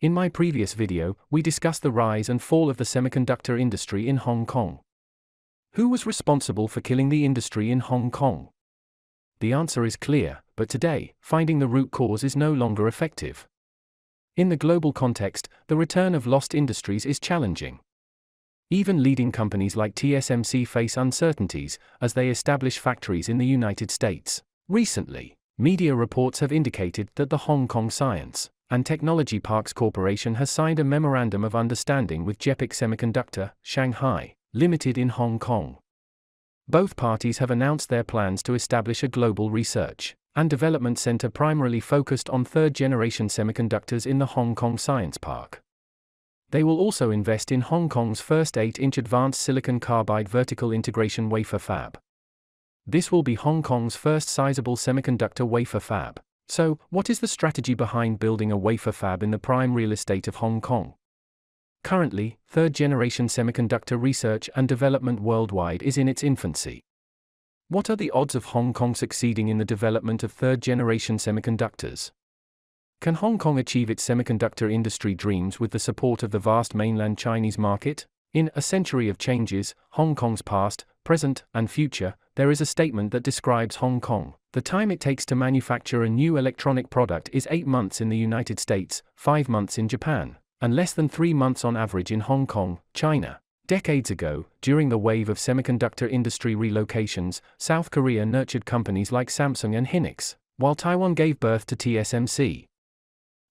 In my previous video, we discussed the rise and fall of the semiconductor industry in Hong Kong. Who was responsible for killing the industry in Hong Kong? The answer is clear, but today, finding the root cause is no longer effective. In the global context, the return of lost industries is challenging. Even leading companies like TSMC face uncertainties as they establish factories in the United States. Recently, media reports have indicated that the Hong Kong Science and Technology Parks Corporation has signed a memorandum of understanding with JEPIC Semiconductor, Shanghai, Limited in Hong Kong. Both parties have announced their plans to establish a global research and development center primarily focused on third-generation semiconductors in the Hong Kong Science Park. They will also invest in Hong Kong's first 8-inch advanced silicon carbide vertical integration wafer fab. This will be Hong Kong's first sizable semiconductor wafer fab. So, what is the strategy behind building a wafer fab in the prime real estate of Hong Kong? Currently, third-generation semiconductor research and development worldwide is in its infancy. What are the odds of Hong Kong succeeding in the development of third-generation semiconductors? Can Hong Kong achieve its semiconductor industry dreams with the support of the vast mainland Chinese market? In A Century of Changes, Hong Kong's Past, Present, and Future, there is a statement that describes Hong Kong. The time it takes to manufacture a new electronic product is 8 months in the United States, 5 months in Japan, and less than 3 months on average in Hong Kong, China. Decades ago, during the wave of semiconductor industry relocations, South Korea nurtured companies like Samsung and Hynix, while Taiwan gave birth to TSMC.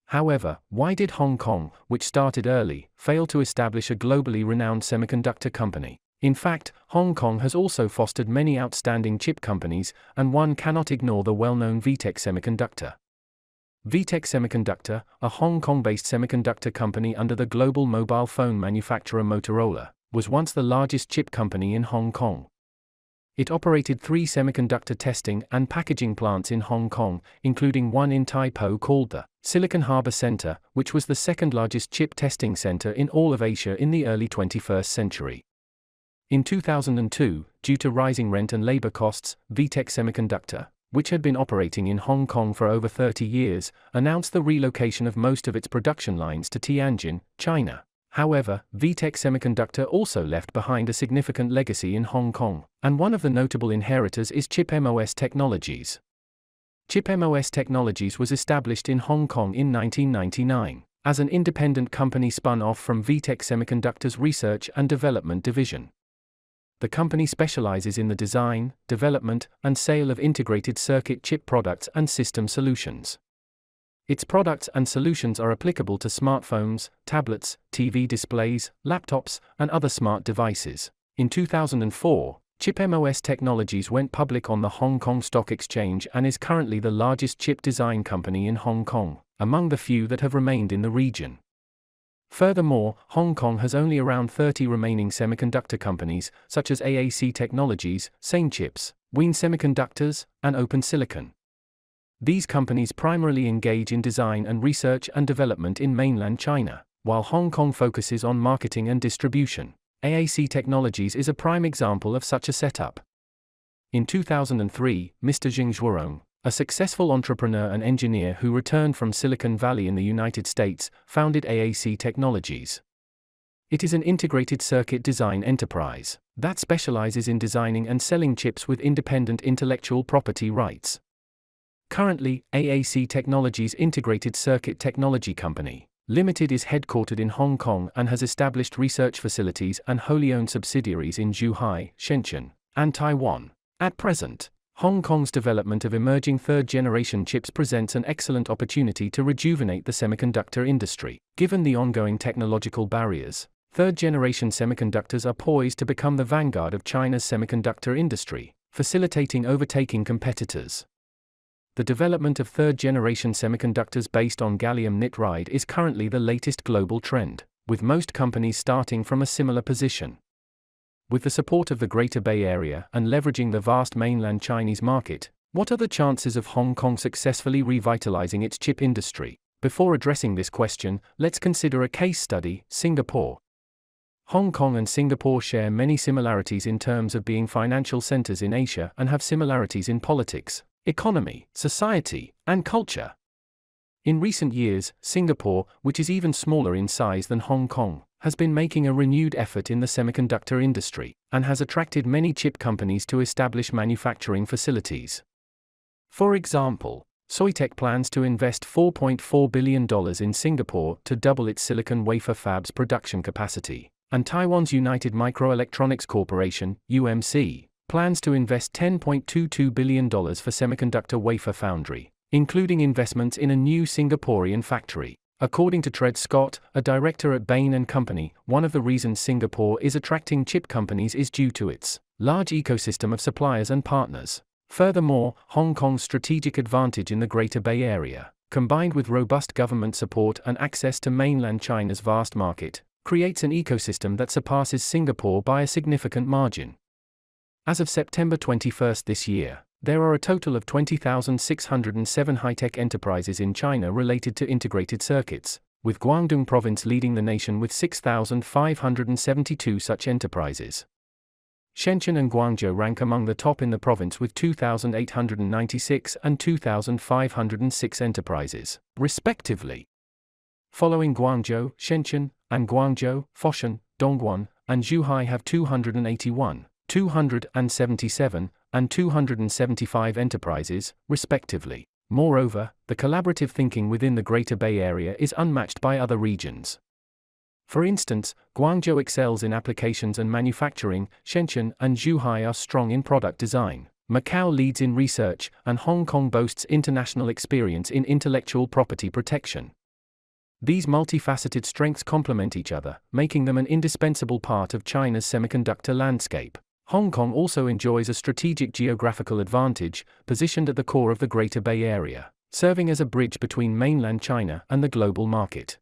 However, why did Hong Kong, which started early, fail to establish a globally renowned semiconductor company? In fact, Hong Kong has also fostered many outstanding chip companies, and one cannot ignore the well-known JEPIC Semiconductor. JEPIC Semiconductor, a Hong Kong-based semiconductor company under the global mobile phone manufacturer Motorola, was once the largest chip company in Hong Kong. It operated 3 semiconductor testing and packaging plants in Hong Kong, including one in Tai Po called the Silicon Harbor Center, which was the second-largest chip testing center in all of Asia in the early 21st century. In 2002, due to rising rent and labor costs, JEPIC Semiconductor, which had been operating in Hong Kong for over 30 years, announced the relocation of most of its production lines to Tianjin, China. However, JEPIC Semiconductor also left behind a significant legacy in Hong Kong, and one of the notable inheritors is ChipMOS Technologies. ChipMOS Technologies was established in Hong Kong in 1999, as an independent company spun off from JEPIC Semiconductor's Research and Development Division. The company specializes in the design, development, and sale of integrated circuit chip products and system solutions. Its products and solutions are applicable to smartphones, tablets, TV displays, laptops, and other smart devices. In 2004, ChipMOS Technologies went public on the Hong Kong Stock Exchange and is currently the largest chip design company in Hong Kong, among the few that have remained in the region. Furthermore, Hong Kong has only around 30 remaining semiconductor companies, such as AAC Technologies, Sainchips, Ween Semiconductors, and Open Silicon. These companies primarily engage in design and research and development in mainland China, while Hong Kong focuses on marketing and distribution. AAC Technologies is a prime example of such a setup. In 2003, Mr. Zheng Zhuorong, a successful entrepreneur and engineer who returned from Silicon Valley in the United States, founded AAC Technologies. It is an integrated circuit design enterprise that specializes in designing and selling chips with independent intellectual property rights. Currently, AAC Technologies Integrated Circuit Technology Company, Limited is headquartered in Hong Kong and has established research facilities and wholly owned subsidiaries in Zhuhai, Shenzhen, and Taiwan. At present, Hong Kong's development of emerging third-generation chips presents an excellent opportunity to rejuvenate the semiconductor industry. Given the ongoing technological barriers, third-generation semiconductors are poised to become the vanguard of China's semiconductor industry, facilitating overtaking competitors. The development of third-generation semiconductors based on gallium nitride is currently the latest global trend, with most companies starting from a similar position. With the support of the Greater Bay Area and leveraging the vast mainland Chinese market, what are the chances of Hong Kong successfully revitalizing its chip industry? Before addressing this question, let's consider a case study: Singapore. Hong Kong and Singapore share many similarities in terms of being financial centers in Asia and have similarities in politics, economy, society, and culture. In recent years, Singapore, which is even smaller in size than Hong Kong, has been making a renewed effort in the semiconductor industry, and has attracted many chip companies to establish manufacturing facilities. For example, Soitec plans to invest $4.4 billion in Singapore to double its silicon wafer fabs production capacity, and Taiwan's United Microelectronics Corporation, UMC, plans to invest $10.22 billion for semiconductor wafer foundry, including investments in a new Singaporean factory. According to Tred Scott, a director at Bain & Company, one of the reasons Singapore is attracting chip companies is due to its large ecosystem of suppliers and partners. Furthermore, Hong Kong's strategic advantage in the Greater Bay Area, combined with robust government support and access to mainland China's vast market, creates an ecosystem that surpasses Singapore by a significant margin. As of September 21 this year, there are a total of 20,607 high-tech enterprises in China related to integrated circuits, with Guangdong province leading the nation with 6,572 such enterprises. Shenzhen and Guangzhou rank among the top in the province with 2,896 and 2,506 enterprises, respectively. Following Guangzhou, Shenzhen, and Guangzhou, Foshan, Dongguan, and Zhuhai have 281, 277, and 275 enterprises, respectively. Moreover, the collaborative thinking within the Greater Bay Area is unmatched by other regions. For instance, Guangzhou excels in applications and manufacturing, Shenzhen and Zhuhai are strong in product design, Macau leads in research, and Hong Kong boasts international experience in intellectual property protection. These multifaceted strengths complement each other, making them an indispensable part of China's semiconductor landscape. Hong Kong also enjoys a strategic geographical advantage, positioned at the core of the Greater Bay Area, serving as a bridge between mainland China and the global market.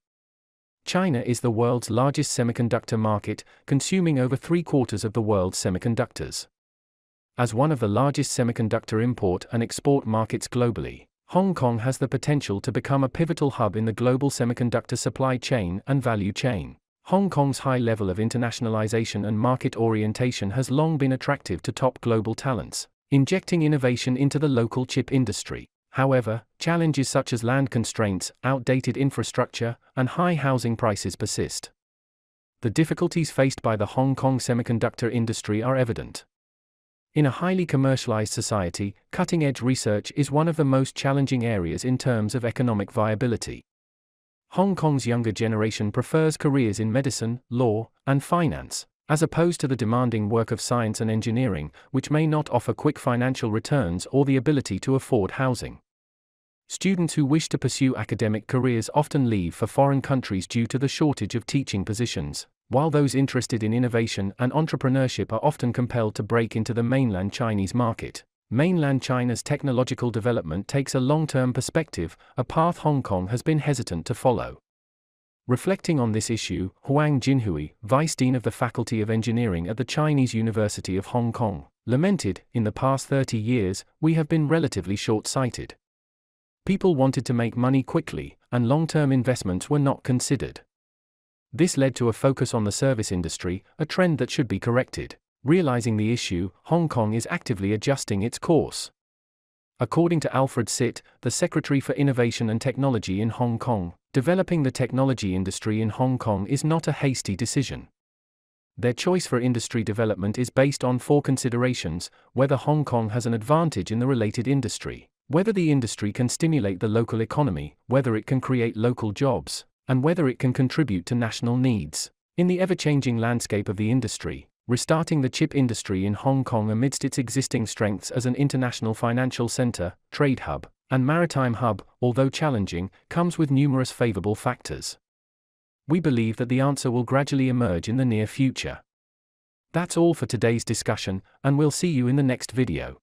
China is the world's largest semiconductor market, consuming over 3/4 of the world's semiconductors. As one of the largest semiconductor import and export markets globally, Hong Kong has the potential to become a pivotal hub in the global semiconductor supply chain and value chain. Hong Kong's high level of internationalization and market orientation has long been attractive to top global talents, injecting innovation into the local chip industry. However, challenges such as land constraints, outdated infrastructure, and high housing prices persist. The difficulties faced by the Hong Kong semiconductor industry are evident. In a highly commercialized society, cutting-edge research is one of the most challenging areas in terms of economic viability. Hong Kong's younger generation prefers careers in medicine, law, and finance, as opposed to the demanding work of science and engineering, which may not offer quick financial returns or the ability to afford housing. Students who wish to pursue academic careers often leave for foreign countries due to the shortage of teaching positions, while those interested in innovation and entrepreneurship are often compelled to break into the mainland Chinese market. Mainland China's technological development takes a long-term perspective, a path Hong Kong has been hesitant to follow. Reflecting on this issue, Huang Jinhui, Vice Dean of the Faculty of Engineering at the Chinese University of Hong Kong, lamented, "In the past 30 years, we have been relatively short-sighted. People wanted to make money quickly, and long-term investments were not considered. This led to a focus on the service industry, a trend that should be corrected." Realizing the issue, Hong Kong is actively adjusting its course. According to Alfred Sitt, the Secretary for Innovation and Technology in Hong Kong, developing the technology industry in Hong Kong is not a hasty decision. Their choice for industry development is based on 4 considerations: whether Hong Kong has an advantage in the related industry, whether the industry can stimulate the local economy, whether it can create local jobs, and whether it can contribute to national needs. In the ever-changing landscape of the industry, restarting the chip industry in Hong Kong amidst its existing strengths as an international financial center, trade hub, and maritime hub, although challenging, comes with numerous favorable factors. We believe that the answer will gradually emerge in the near future. That's all for today's discussion, and we'll see you in the next video.